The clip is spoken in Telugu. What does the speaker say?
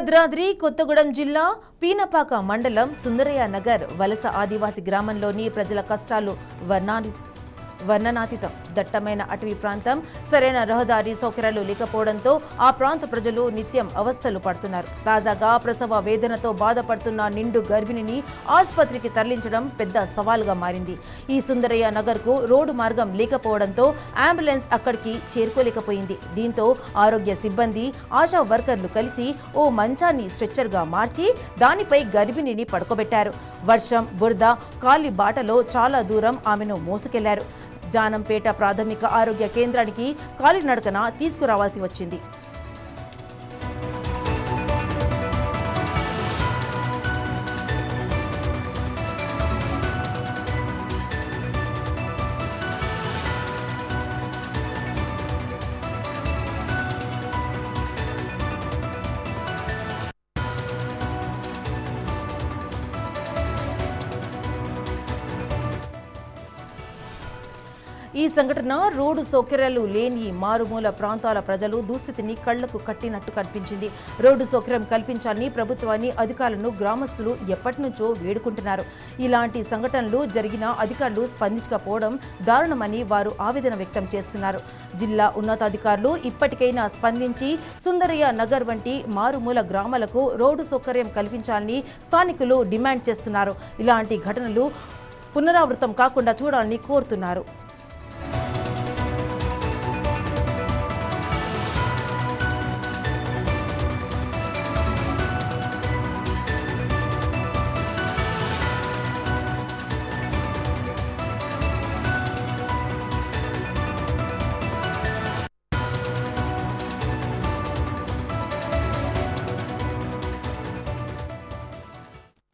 భద్రాద్రి కొత్తగూడెం జిల్లా పీనపాక మండలం సుందరయ్య నగర్ వలస ఆదివాసీ గ్రామంలోని ప్రజల కష్టాలు వర్ణనాతీతం. దట్టమైన అటవీ ప్రాంతం, సరైన రహదారి సౌకర్యాలు లేకపోవడంతో ఆ ప్రాంత ప్రజలు నిత్యం అవస్థలు పడుతున్నారు. తాజాగా ప్రసవ వేదనతో బాధపడుతున్న నిండు గర్భిణిని ఆసుపత్రికి తరలించడం పెద్ద సవాలుగా మారింది. ఈ సుందరయ్య నగర్కు రోడ్డు మార్గం లేకపోవడంతో అంబులెన్స్ అక్కడికి చేరుకోలేకపోయింది. దీంతో ఆరోగ్య సిబ్బంది, ఆశా వర్కర్లు కలిసి ఓ మంచాన్ని స్ట్రెచ్చర్గా మార్చి దానిపై గర్భిణిని పడుకోబెట్టారు. వర్షం, బురద, కాలి బాటలో చాలా దూరం ఆమెను మోసుకెళ్లారు. జానంపేట ప్రాథమిక ఆరోగ్య కేంద్రానికి కాలినడకన తీసుకురావాల్సి వచ్చింది. ఈ సంఘటన రోడ్డు సౌకర్యాలు లేని మారుమూల ప్రాంతాల ప్రజలు దుస్థితిని కళ్లకు కట్టినట్టు కనిపించింది. రోడ్డు సౌకర్యం కల్పించాలని ప్రభుత్వాన్ని, అధికారులను గ్రామస్తులు ఎప్పటినుంచో వేడుకుంటున్నారు. ఇలాంటి సంఘటనలు జరిగినా అధికారులు స్పందించకపోవడం దారుణమని వారు ఆవేదన వ్యక్తం చేస్తున్నారు. జిల్లా ఉన్నతాధికారులు ఇప్పటికైనా స్పందించి సుందరయ్య నగర్ వంటి మారుమూల గ్రామాలకు రోడ్డు సౌకర్యం కల్పించాలని స్థానికులు డిమాండ్ చేస్తున్నారు. ఇలాంటి ఘటనలు పునరావృతం కాకుండా చూడాలని కోరుతున్నారు.